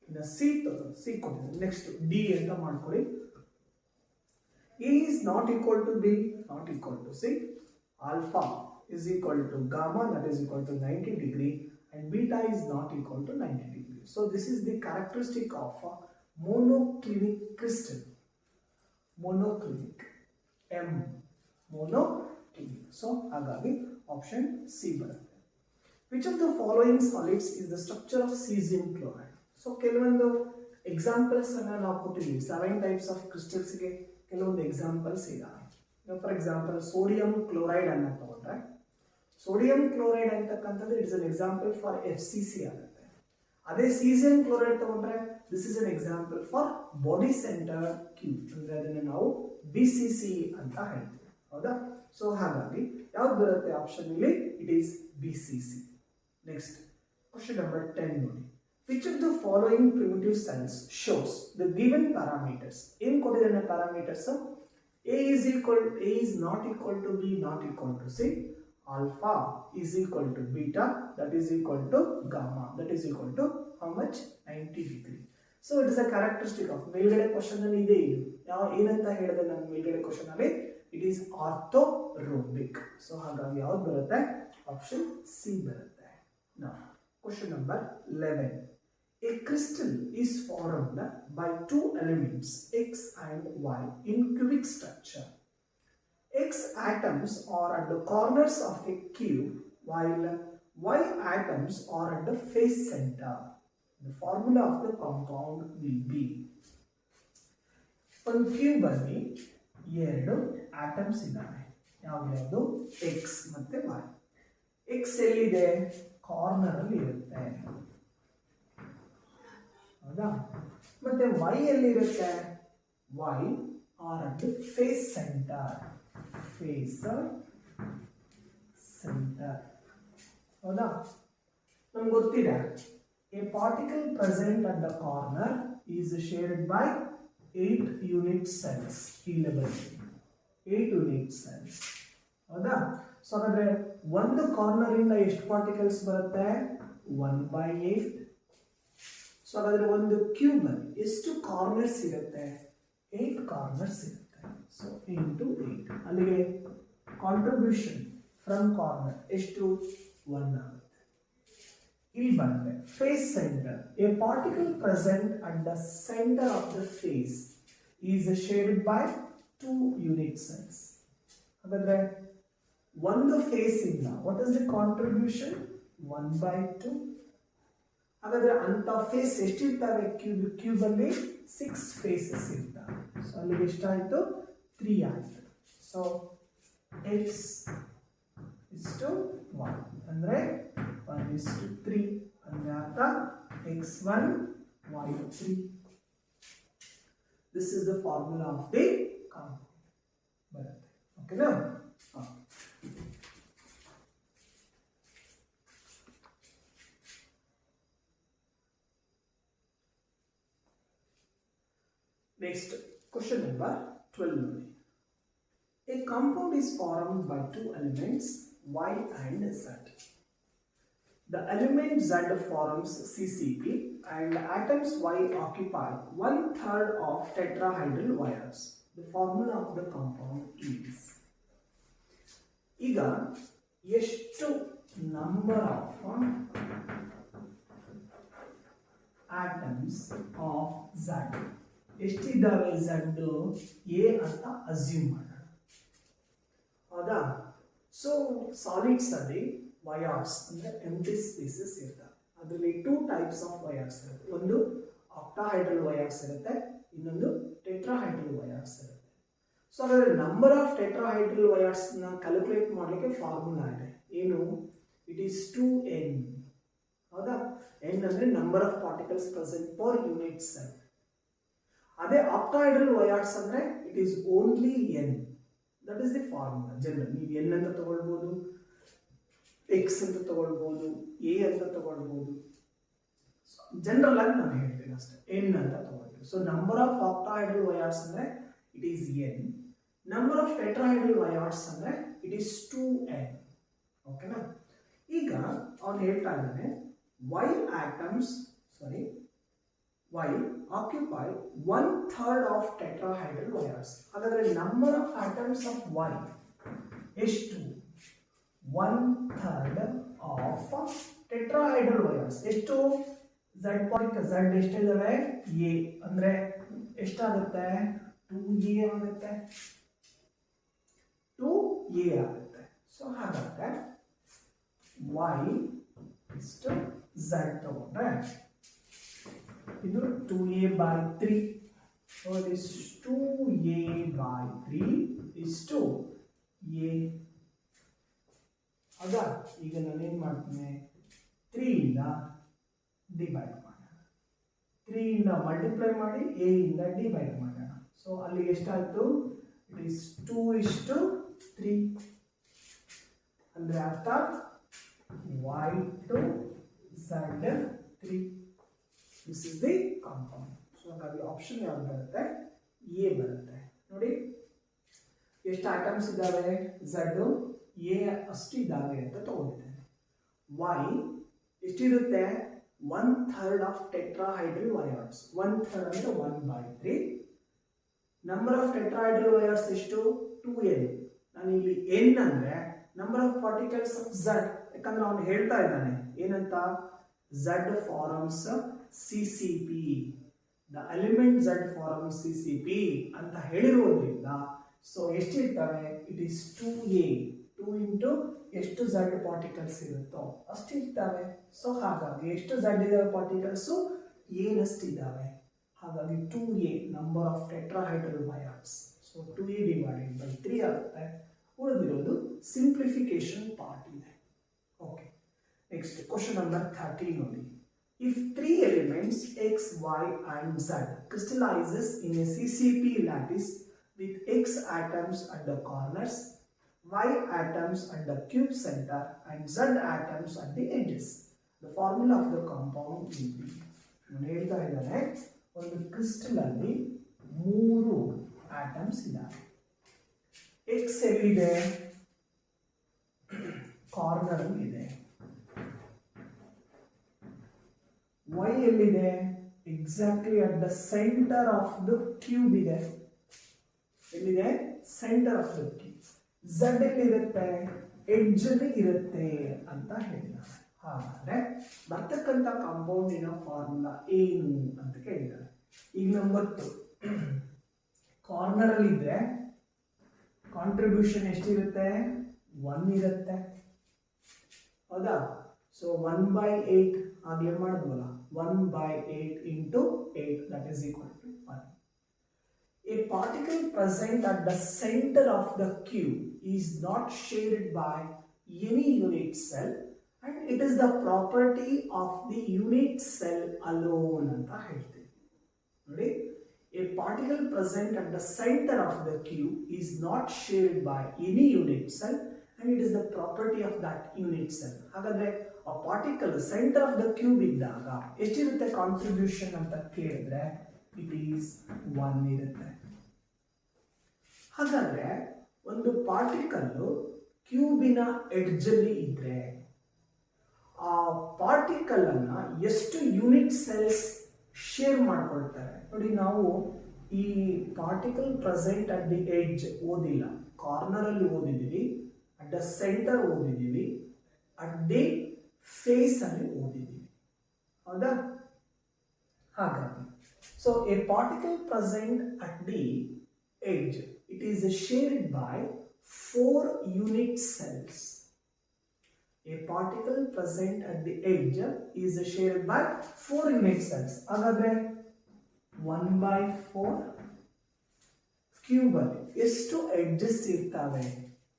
ಇನ್ನು C ಕೊಟ್ಟಿದ್ದಾರೆ. Next D ಅಂತ ಮಾಡ್ಕೊಳ್ಳಿ. A is not equal to B, not equal to C, alpha is equal to gamma, that is equal to 90 degree, and beta is not equal to 90 degree. So this is the characteristic of monoclinic crystal. Monoclinic, M, monoclinic. So ಹಾಗಾಗಿ option C ಬರುತ್ತೆ. Which of the following solids is the structure of cesium chloride? So ಕೆಲವೊಂದು examples ಅನ್ನ ನಾವು ಕೊಟ್ಟಿದ್ದೀವಿ. 7 types of crystals ಗೆ ಕೆಲವೊಂದು examples ಇದಾವೆ. For example sodium chloride ಅನ್ನ ತಗೊಂಡ್ರೆ, ಸೋಡಿಯಂ ಕ್ಲೋರೈಡ್ ಅಂತಕ್ಕಂಥದ್ದು it's an example for FCC ಆಗುತ್ತೆ. ಅದೇ ಸೀಸಿಯಂ ಕ್ಲೋರೈಡ್ ತಗೊಂಡ್ರೆ this is an example for body centre ಕ್ಯೂ, ಅಂದ್ರೆ ಅದನ್ನ ನಾವು BCC ಅಂತ ಹೇಳ್ತೀವಿ. ಹೌದಾ? ಸೊ ಹಾಗಾಗಿ ಯಾವ್ದು ಬರುತ್ತೆ ಆಪ್ಷನ್ ಇಲ್ಲಿ? It is BCC. Next question number 10 ನೋಡಿ. Which of the following primitive cells shows the given parameters? ಏನು ಕೊಟ್ಟಿದ್ದಾನೆ parameters? A is not equal to B, not equal to C. Alpha is equal to beta, that is equal to gamma, that is equal to how much? 90 degree. So it is a characteristic of ಮೇಲ್ಗಡೆ question ಅಲ್ಲಿ ಇದೆ. ಇದು ಯಾವ ಏನಂತ ಹೇಳಿದೆ ನಾನು ಮೇಲ್ಗಡೆ question ಅಲ್ಲಿ? It is ಆರ್ಥೋರೋಬಿಕ್. ಸೊ ಹಾಗಾಗಿ ಯಾವ್ದು ಬರುತ್ತೆ? ಆಪ್ಷನ್ ಸಿ ಬರುತ್ತೆ. Now question number 11. A crystal is formed by two elements X and Y in cubic structure. X atoms are at the corners of a cube while Y atoms are at the face center. The formula of the compound will be, ಒಂದು cube ಅಲ್ಲಿ ಎರಡು atoms ಇದ್ದಾವೆ. ಯಾವ್ದು? X ಮತ್ತೆ Y. X ಎಲ್ಲಿದೆ? Corner ಅಲ್ಲಿ ಇರುತ್ತೆ. ಹೌದಾ? ಮತ್ತೆ Y ಎಲ್ಲಿ ಇರುತ್ತೆ? Y are at the face centre. Face centre. ಹೌದಾ? ನಮ್ಗೆ ಗೊತ್ತಿದೆ a particle present at the corner is shared by 8 unit cells. 8 unit cells. ಹೌದಾ? ಸೊ ಹಾಗಾದ್ರೆ ಒಂದು ಕಾರ್ನರ್ ಇಂದ ಎಷ್ಟು ಪಾರ್ಟಿಕಲ್ಸ್ ಬರುತ್ತೆ? 1/8. ಸೊ ಹಾಗಾದ್ರೆ ಒಂದು ಕ್ಯೂಬ್ ಅಲ್ಲಿ ಎಷ್ಟು ಕಾರ್ನರ್ಸ್ ಇರುತ್ತೆ? 8 ಕಾರ್ನರ್ಸ್ ಇರುತ್ತೆ. So into 8. ಅಲ್ಲಿಗೆ ಕಾಂಟ್ರಿಬ್ಯೂಷನ್ ಫ್ರಮ್ ಕಾರ್ನರ್ ಎಷ್ಟು? 1 ಆಗುತ್ತೆ. ಇಲ್ಲಿ ಬಂದ್ರೆ face centre, a particle present at the centre of the face is shared by 2 unit cells. ಹಾಗಾದ್ರೆ ಒಂದು ಫೇಸ್ ಇಂದ ವಾಟ್ ಇಸ್ ದ ಕಾಂಟ್ರಿಬ್ಯೂಷನ್? 1/2. ಹಾಗಾದ್ರೆ ಅಂತ ಫೇಸ್ ಎಷ್ಟಿರ್ತವೆ? ಕ್ಯೂಬ್ ಅಲ್ಲಿ 6 ಫೇಸಸ್ ಇರ್ತವೆ. ಸೊ ಅಲ್ಲಿಗೆ ಎಷ್ಟಾಯ್ತು? 3 ಆಯ್ತು. ಸೊ x is to 1 ಅಂದ್ರೆ 1:3 ಅಂದ್ರೆ ಅರ್ಥ x1 y3. This is the formula of the compound. ಬರುತ್ತೆ. ಓಕೆನಾ? Next, question number 12. A compound is formed by two elements Y and Z. The element Z forms CCP and atoms Y occupy 1/3 of tetrahedral wires. The formula of the compound is. ಈಗ ಎಷ್ಟು number of atoms of Z ಎಷ್ಟಿದ್ದಾವೆ Z A ಅಂತ assume ಮಾಡೋಣ ಹೌದಾ. So solids ಅಲ್ಲಿ wires ಅಂದ್ರೆ ಎಂಟಿ spaces ಇರ್ತವೆ. ಅದರಲ್ಲಿ 2 types of wires ಇರುತ್ತೆ. ಒಂದು ಆಕ್ಟಾಹೈಡ್ರಲ್ ವಯಾರ್ಸ್ ಇರುತ್ತೆ, ಇನ್ನೊಂದು ಟೆಟ್ರಾಹೈಡ್ರಲ್ ವಯಾರ್ಸ್ ಇರುತ್ತೆ. ಸೊ ಅದರ ನಂಬರ್ ಆಫ್ ಟೆಟ್ರಾಹೈಡ್ರಲ್ ವಯಾರ್ಸ್ ನ ಕ್ಯಾಲ್ಕುಲೇಟ್ ಮಾಡಲಿಕ್ಕೆ ಫಾರ್ಮುಲಾ ಇದೆ. ಏನು? It is 2n. ಹೌದಾ. n ಅಂದ್ರೆ number of particles present per unit cell. ಅದೇ ಆಕ್ಟಾಹೈಡ್ರಲ್ ವಯಾರ್ಸ್ ಅಂದ್ರೆ it is only n. That is the formula. General ನೀವು n ಅಂತ ತಗೊಳ್ಬಹುದು, x ಅಂತ ತಗೊಳ್ಬಹುದು, a ಅಂತ ತಗೊಳ್ಬಹುದು. ಜನರಲ್ ಆಗಿ ನಾನು ಹೇಳ್ತೀನಿ ಅಷ್ಟೇ, n ಅಂತ ತಗೊಳ್ತೀವಿ. So number of octahedral voids ಅಂದ್ರೆ it is n. Number of tetrahedral voids ಅಂದ್ರೆ ಇಟ್ ಈಸ್ 2n. ಓಕೆನಾ. ಈಗ ಅವನು ಹೇಳ್ತಾ ಇದ್ದಾನೆ y occupy 1/3 of tetrahedral wires. ಹಾಗಾದ್ರೆ number of atoms of Y ಎಷ್ಟು? 1/3 of tetrahedral wires. ಎಷ್ಟು? Z point Z ಎಷ್ಟಿದಾವೆ? A ಅಂದ್ರೆ ಎಷ್ಟಾಗುತ್ತೆ? 2A ಆಗುತ್ತೆ. 2A ಆಗುತ್ತೆ. ಸೊ ಹಾಗಾದ್ರೆ Y ಇಷ್ಟು Z ತಗೊಂಡ್ರೆ ಇದು 2A by 3. So it is 2A by 3 is to A. ಹೌದಾ. ಈಗ ನಾನು ಏನು ಮಾಡ್ತೀನಿ, 3 ಇಂದ ಡಿವೈಡ್ ಮಾಡೋಣ, 3 ಇಂದ ಮಲ್ಟಿಪ್ಲೈ ಮಾಡಿ A ಇಂದ ಡಿವೈಡ್ ಮಾಡೋಣ. ಸೊ ಅಲ್ಲಿ ಎಷ್ಟಾಯ್ತು? ಇಟ್ ಈಸ್ 2:3 ಅಂದ್ರೆ ಅರ್ಥ Y to Z3. This is the compound. So ಹಾಗಾಗಿ ಆಪ್ಷನ್ ಯಾವ್ದು ಬರುತ್ತೆ? ಎ ಬರುತ್ತೆ. ನೋಡಿ ಎಷ್ಟು ಐಟಮ್ಸ್ ಇದ್ದಾವೆ? Z A ಅಷ್ಟು ಇದ್ದಾವೆ ಅಂತ ತಗೊಂಡಿದ್ದೇನೆ. Y ಎಷ್ಟಿರುತ್ತೆ? 1/3 of tetrahedral wires. 1/3 ಅಂದ್ರೆ 1/3. ನಂಬರ್ ಆಫ್ ಟೆಟ್ರಾಹೈಡ್ರಲ್ ವೈರ್ಸ್ ಎಷ್ಟು? 2n. ನಾನು ಇಲ್ಲಿ n ಅಂದ್ರೆ number of particles of Z. ಯಾಕಂದ್ರೆ ಅವನು ಹೇಳ್ತಾ ಇದ್ದಾನೆ ಏನಂತ? Z forms CCP. The element Z forms CCP ಅಂತ ಹೇಳಿರೋದ್ರಿಂದ ಸೊ ಎಷ್ಟಿರ್ತವೆ? It is 2A. 2 ಇಂಟು ಎಷ್ಟು Z ಪಾರ್ಟಿಕಲ್ಸ್ ಇರುತ್ತೋ ಅಷ್ಟಿರ್ತವೆ. ಸೊ ಹಾಗಾಗಿ ಎಷ್ಟು Z ಇದಾವೆ ಪಾರ್ಟಿಕಲ್ಸ್? ಏನಷ್ಟಿದ್ದಾವೆ. ಹಾಗಾಗಿ 2A number of tetrahedral wires. So 2A divided by 3 ಆಗುತ್ತೆ. ಉಳಿದಿರೋದು ಸಿಂಪ್ಲಿಫಿಕೇಶನ್ ಪಾರ್ಟ್ ಇದೆ. ಓಕೆ, ನೆಕ್ಸ್ಟ್ ಕ್ವಶನ್ ನಂಬರ್ 13 ನೋಡಿ. If 3 elements X, Y and Z crystallizes in a CCP lattice with X atoms at the corners, Y atoms at the cube center and Z atoms at the edges, the formula of the compound will be. ನಾನು ಹೇಳ್ತಾ ಇದ್ದೇನೆ, ಒಂದು crystal ಅಲ್ಲಿ 3 atoms ಇದ್ದಾವೆ. X ಎಲ್ಲಿದೆ? Corner ಅಲ್ಲಿ ಇದೆ. Y ಎಲ್ಲಿದೆ? Exactly at the centre of the cube ಇದೆ. ಎಲ್ಲಿದೆ? Centre of the cube. Z ಎಲ್ಲಿರುತ್ತೆ? ಎಡ್ಜ್ ಅಲ್ಲಿ ಇರುತ್ತೆ ಅಂತ ಹೇಳಿದ್ದಾರೆ. ಹಾಗಾದ್ರೆ ಬರ್ತಕ್ಕಂಥ ಕಾಂಪೌಂಡಿನ ಫಾರ್ಮುಲಾ ಏನು ಅಂತ ಕೇಳಿದ್ದಾರೆ. ಈಗ ನಂಬರ್ 2 ಕಾರ್ನರ್ ಅಲ್ಲಿ ಇದ್ರೆ ಕಾಂಟ್ರಿಬ್ಯೂಷನ್ ಎಷ್ಟಿರುತ್ತೆ? 1 ಇರುತ್ತೆ. ಹೌದಾ. ಸೊ 1/8 ಆಗಲೇ ಮಾಡಿದ್ವಲ್ಲ, 1/8 into 8 that is equal to 1. A particle present at the center of the cube is not shared by any unit cell and it is the property of the unit cell alone ಅಂತ ಹೇಳ್ತೀವಿ. ನೋಡಿ, a particle present at the center of the cube is not shared by any unit cell and it is the property of that unit cell. ಹಾಗಾದ್ರೆ ಆ particle centre of the cube ಇದ್ದಾಗ ಎಷ್ಟಿರುತ್ತೆ contribution ಅಂತ ಕೇಳಿದ್ರೆ it is 1 ಇರುತ್ತೆ. ಹಾಗಾದ್ರೆ ಒಂದು particle ಕ್ಯೂಬಿನ ಎಡ್ಜಲ್ಲಿ ಇದ್ರೆ ಆ ಪಾರ್ಟಿಕಲ್ ಅನ್ನ ಎಷ್ಟು ಯೂನಿಟ್ ಸೆಲ್ಸ್ ಶೇರ್ ಮಾಡ್ಕೊಳ್ತಾರೆ ನೋಡಿ. ನಾವು ಈ particle present at the edge ಓದಿಲ್ಲ, ಕಾರ್ನರ್ ಅಲ್ಲಿ ಓದಿದ್ದೀವಿ, ಅಟ್ ದ ಸೆಂಟರ್ ಓದಿದ್ದೀವಿ, ಅಟ್ ದಿ ಫೇಸ್ ಅಲ್ಲಿ ಓದಿದ್ದೀವಿ, ಹೌದಾ? ಹಾಗಾಗಿ so a particle present at the edge it is shared by 4 unit cells. A particle present at the edge is shared by 4 unit cells. ಹಾಗಾದ್ರೆ 1/4 cube ಅಲ್ಲಿ ಎಷ್ಟು edges ಇರ್ತವೆ?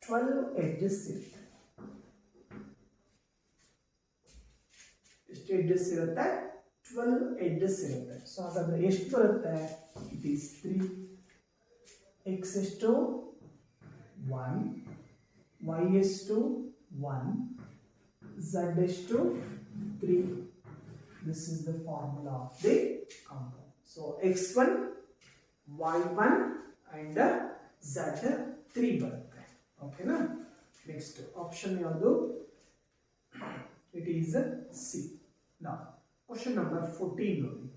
12 edges ಇರ್ತವೆ. ಎಷ್ಟು ಎಡ್ಜಸ್ ಇರುತ್ತೆ? 12 ಎಡ್ಜಸ್ ಇರುತ್ತೆ. ಸೊ ಹಾಗಾದ್ರೆ ಎಷ್ಟು ಬರುತ್ತೆ? It is 3. x ಎಷ್ಟು 1, y ಎಷ್ಟು 1, z ಎಷ್ಟು 3. This is the formula of the compound. So x1, y1 and z3 ಬರುತ್ತೆ. ಓಕೆನಾ? ನೆಕ್ಸ್ಟ್ ಆಪ್ಷನ್ ಯಾವುದು? It is C. Now question number 14 ನೋಡಿ.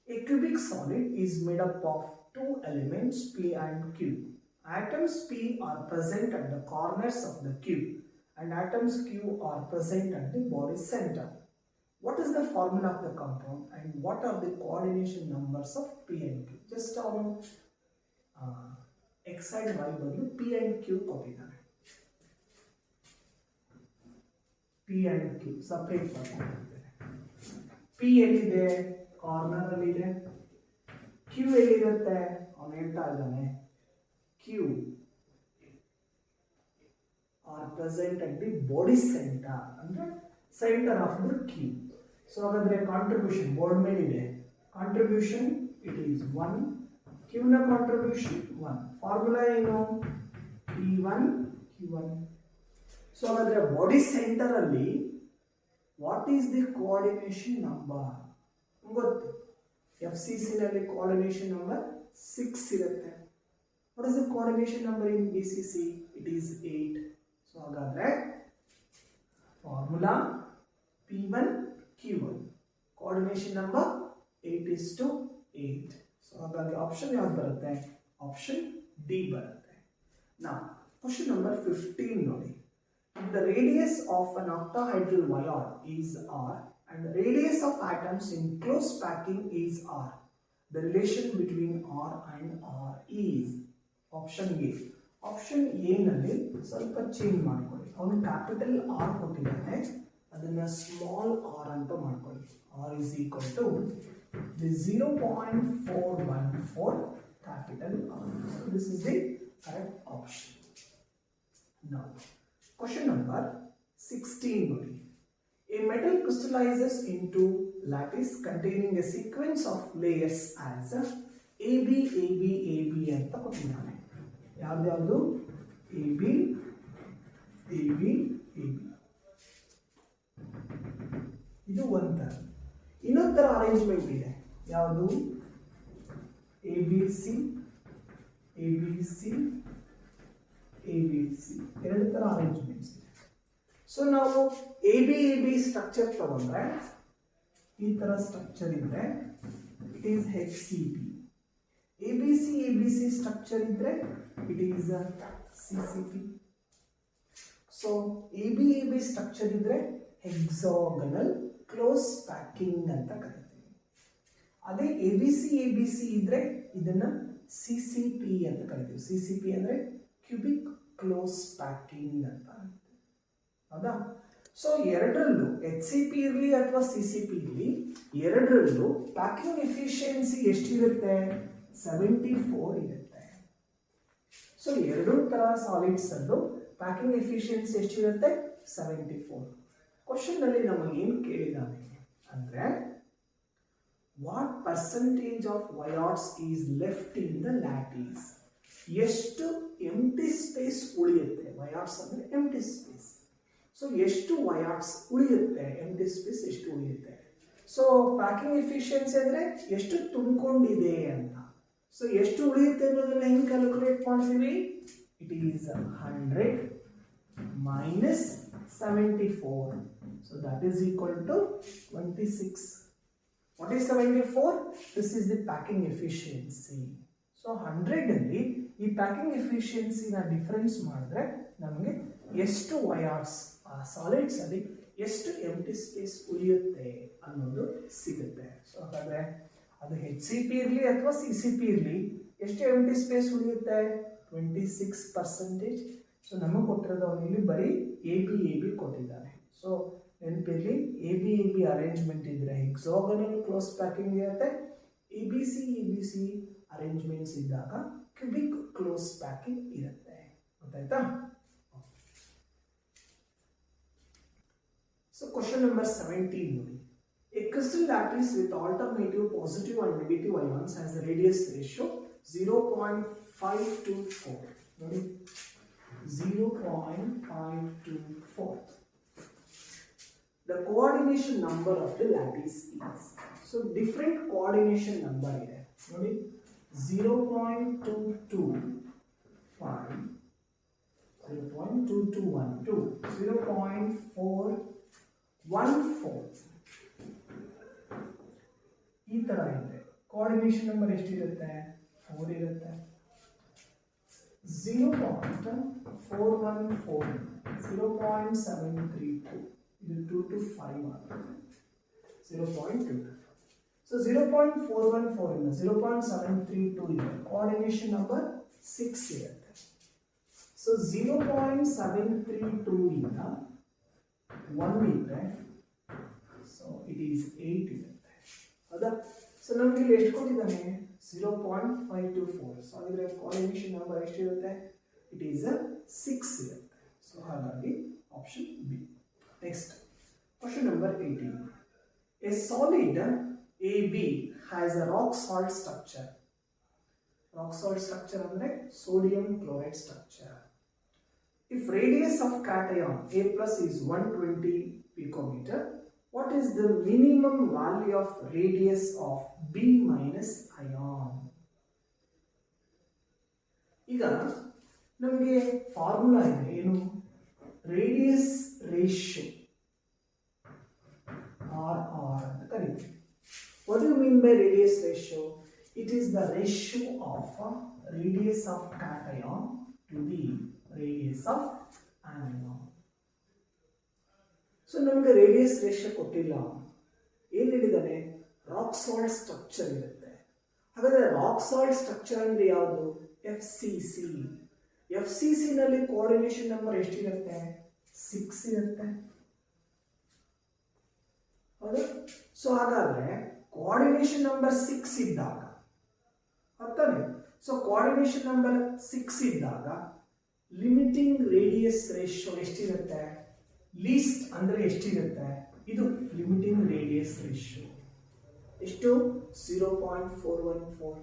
A cubic solid is made up of 2 elements P and Q. Atoms P are present at the corners of the cube and atoms Q are present at the body center. What is the formula of the compound and what are the coordination numbers of P and Q? Just on x side y ಬದಲು P and Q ಕೊಟ್ಟಿದ್ದಾರೆ. P and Q separate ಮಾಡ್ಕೊಂಡಿದ್ದಾರೆ. P ಎಲ್ಲಿದೆ? Corner ಅಲ್ಲಿ ಇದೆ. Q ಎಲ್ಲಿರುತ್ತೆ? ಅವನು ಹೇಳ್ತಾ ಇದ್ದಾನೆ Q are present at the body center, ಅಂದ್ರೆ center of the cube. So ಹಾಗಾದ್ರೆ ಕಾಂಟ್ರಿಬ್ಯೂಷನ್ ಬೋರ್ಡ್ ಮೇಲೆ ಇದೆ. ಕಾಂಟ್ರಿಬ್ಯೂಷನ್ ಇಟ್ ಈಸ್ 1, Q ನ ಕಾಂಟ್ರಿಬ್ಯೂಷನ್ 1. ಫಾರ್ಮುಲಾ ಏನು? P1 Q1. ಸೊ ಹಾಗಾದ್ರೆ ಬಾಡಿ ಸೆಂಟರ್ ಅಲ್ಲಿ what is the coordination number? ಗೊತ್ತು, FCC ನಲ್ಲಿ ಕೋಆರ್ಡಿನೇಷನ್ ನಂಬರ್ 6 ಇರುತ್ತೆ. What is the coordination number in BCC? It is 8. So ಹಾಗಾದ್ರೆ formula P1 Q1 coordination number 8:8. So ಹಾಗಾಗಿ option ಯಾವ್ದು ಬರುತ್ತೆ? ಆಪ್ಷನ್ ಡಿ ಬರುತ್ತೆ. Now question number 15 ನೋಡಿ. If the radius of an octahedral wire is R and the radius of atoms in close packing is R, the relation between R and R is option A. Option A ನಲ್ಲಿ ಸ್ವಲ್ಪ change ಮಾಡ್ಕೊಳ್ಳಿ. ಅವನು capital R ಕೊಟ್ಟಿದ್ದಾನೆ, ಅದನ್ನ small R ಅಂತ ಮಾಡ್ಕೊಳ್ಳಿ. R is equal to 0.414 capital R. So this is the correct option. Now question number 16 ನೋಡಿ. A metal crystallizes into lattice containing a sequence of layers as AB AB AB ಅಂತ ಕೊಟ್ಟಿದ್ದಾನೆ. ಯಾವ್ದು? AB AB AB. ಇದು ಒಂಥರ. ಇನ್ನೊಂಥರ arrangement ಇದೆ. ಯಾವುದು? ABC ABC ABC. ಎರಡು ತರ ಅರೇಂಜ್ಮೆಂಟ್ಸ್ ಇದೆ. ಸೊ ನಾವು AB ಸ್ಟ್ರಕ್ಚರ್ ತಗೊಂಡ್ರೆ ಈ ತರ ಸ್ಟ್ರಕ್ಚರ್ ಇದ್ರೆ it is HCP. ABC structure ಇದ್ರೆ it is CCP. So AB structure ಇದ್ರೆ ಹೆಕ್ಸಾಗನಲ್ ಕ್ಲೋಸ್ ಪ್ಯಾಕಿಂಗ್ ಅಂತ ಕರಿತೀವಿ. ಅದೇ ABC ಇದ್ರೆ ಇದನ್ನ CCP ಅಂತ ಕರಿತೀವಿ. CCP ಅಂದ್ರೆ ಕ್ಯೂಬಿಕ್ ಕ್ಲೋಸ್ ಪ್ಯಾಕಿಂಗ್ ಅಂತ. ಹೌದಾ? ಸೊ ಎರಡರಲ್ಲೂ HCP ಇರಲಿ ಅಥವಾ CCP ಇರಲಿ, ಎರಡರಲ್ಲೂ ಪ್ಯಾಕಿಂಗ್ ಎಫಿಷಿಯನ್ಸಿ ಎಷ್ಟಿರುತ್ತೆ? 74 ಇರುತ್ತೆ. ಸೊ ಎರಡೂ ತರ ಸಾಲಿಡ್ಸ್ ಅಲ್ಲೂ ಪ್ಯಾಕಿಂಗ್ ಎಫಿಷಿಯನ್ಸಿ ಎಷ್ಟಿರುತ್ತೆ? 74. ಕ್ವಶನ್ ಅಲ್ಲಿ ನಮಗೆ ಏನು ಕೇಳಿದಾನೆ ಅಂದ್ರೆ what percentage of voids is left in the lattice? ಎಷ್ಟು ಎಂಟಿ ಸ್ಪೇಸ್ ಉಳಿಯುತ್ತೆ? ವಯಾಟ್ಸ್ ಅಂದ್ರೆ ಎಂಟಿ ಸ್ಪೇಸ್. ಸೊ ಎಷ್ಟು ವಯಾಟ್ಸ್ ಉಳಿಯುತ್ತೆ? ಎಂಟಿ ಸ್ಪೇಸ್ ಎಷ್ಟು ಉಳಿಯುತ್ತೆ? ಸೊ ಪ್ಯಾಕಿಂಗ್ ಎಫಿಷಿಯನ್ಸಿ ಅಂದ್ರೆ ಎಷ್ಟು ತುಂಬಿಕೊಂಡಿದೆ ಅಂತ. ಸೊ ಎಷ್ಟು ಉಳಿಯುತ್ತೆ ಅನ್ನೋದನ್ನ ಹೆಂಗೆ ಕ್ಯಾಲ್ಕುಲೇಟ್ ಮಾಡ್ತೀವಿ? It is 100 minus 74. So that is equal to 26. What is 74? This is the packing efficiency. So 100 ಅಲ್ಲಿ ಈ ಪ್ಯಾಕಿಂಗ್ ಎಫಿಷಿಯನ್ಸಿನ ಡಿಫರೆನ್ಸ್ ಮಾಡಿದ್ರೆ ನಮಗೆ ಎಷ್ಟು ವಯಾರ್ಸ್ ಆ ಸಾಲಿಡ್ಸ್ ಅಲ್ಲಿ ಎಷ್ಟು ಎಂಟಿ ಸ್ಪೇಸ್ ಉಳಿಯುತ್ತೆ ಅನ್ನೋದು ಸಿಗುತ್ತೆ. ಸೊ ಹಾಗಾದ್ರೆ ಅದು HCP ಇರಲಿ ಅಥವಾ CCP ಇರಲಿ ಎಷ್ಟು ಎಂಟಿ ಸ್ಪೇಸ್ ಉಳಿಯುತ್ತೆ? 26%. ಸೊ ನಮಗೆ ಕೊಟ್ಟಿರೋದು ಅವನಿಲ್ಲಿ ಬರೀ AB ಕೊಟ್ಟಿದ್ದಾನೆ. ಸೊ ನೆನಪಿರಲಿ AB ಅರೇಂಜ್ಮೆಂಟ್ ಇದ್ರೆ ಹೆಕ್ಸಾಗೋನಲ್ ಕ್ಲೋಸ್ ಪ್ಯಾಕಿಂಗ್ ಇರುತ್ತೆ. ABC ಅರೇಂಜ್ಮೆಂಟ್ಸ್ ಇದ್ದಾಗ ಕ್ಯೂಬಿಕ್ ಕ್ಲೋಸ್ ಪ್ಯಾಕಿಂಗ್ ಇರುತ್ತೆ. ಗೊತ್ತಾಯ್ತಾ? ಸೊ ಕ್ವಶನ್ ನಂಬರ್ 17 ನೋಡಿ. A crystal lattice with alternative positive and negative ions has a radius ratio 0.524. ನೋಡಿ 0.524. The coordination number of the lattice is. So different coordination number ಇದೆ ನೋಡಿ. 0.2225, 0.2212, 0.414 ಈ ತರ ಇದೆ. ಕೋಆರ್ಡಿನೇಷನ್ ನಂಬರ್ ಎಷ್ಟಿರುತ್ತೆ? 4 ಇರುತ್ತೆ. 0.414, 0.732, ಇದು 2 to 5 ಆಗುತ್ತೆ. 0.2. So 0.414 ಇಂದ 0.732 ಇದೆ. ಕೋಆರ್ಡಿನೇಷನ್ ನಂಬರ್ 6 ಇರುತ್ತೆ. ಸೊ 0.732 ಇಂದ 1 ಇದ್ರೆ ಸೊ ಇಟ್ ಈಸ್ 8 ಇರುತ್ತೆ. ಹೌದಾ? ಸೊ ನಮ್ಗೆ ಇಲ್ಲಿ ಎಷ್ಟು ಕೊಟ್ಟಿದ್ದಾನೆ? 0.524. ಸೊ ಹಾಗಾದ್ರೆ ಕೋಆರ್ಡಿನೇಷನ್ ನಂಬರ್ ಎಷ್ಟಿರುತ್ತೆ? ಇಟ್ ಈಸ್ 6 ಇರುತ್ತೆ. ಸೊ ಹಾಗಾಗಿ option B. Next question number 18. A solid AB has a rock salt structure. Rock salt structure ಅಂದ್ರೆ sodium chloride structure. If radius of cation A plus is 120 picometer, what is the minimum value of radius of B minus ion? ಈಗ ನಮಗೆ formula ಇದೆ. ಏನು? Radius ratio RR ಅಂತ ಕರೀತೀವಿ. What do you mean by radius ratio? It is the ratio of radius of cation to the radius of anion. So ನಮಗೆ radius ratio ಕೊಟ್ಟಿಲ್ಲ. ಏನು ಹೇಳಿದ್ದಾನೆ? ರಾಕ್ ಸಾಲ್ಟ್ ಸ್ಟ್ರಕ್ಚರ್ ಇರುತ್ತೆ. ಹಾಗಾದ್ರೆ ರಾಕ್ ಸಾಲ್ಟ್ ಸ್ಟ್ರಕ್ಚರ್ ಅಂದ್ರೆ ಯಾವುದು? FCC. FCC ನಲ್ಲಿ coordination number ಎಷ್ಟಿರುತ್ತೆ? 6 ಇರುತ್ತೆ. ಹೌದಾ? ಸೊ ಹಾಗಾದ್ರೆ ಕೋಆರ್ಡಿನೇಷನ್ ನಂಬರ್ 6 ಇದ್ದಾಗ ಅರ್ಥನೇ. ಸೊ ಕೋಆರ್ಡಿನೇಷನ್ ನಂಬರ್ 6 ಇದ್ದಾಗ ಲಿಮಿಟಿಂಗ್ ರೇಡಿಯಸ್ ರೇಷಿಯೋ ಎಷ್ಟಿರುತ್ತೆ? ಲೀಸ್ಟ್ ಅಂದ್ರೆ ಎಷ್ಟಿರುತ್ತೆ? ಇದು ಲಿಮಿಟಿಂಗ್ ರೇಡಿಯಸ್ ರೇಷಿಯೋ ಎಷ್ಟು? 0.414.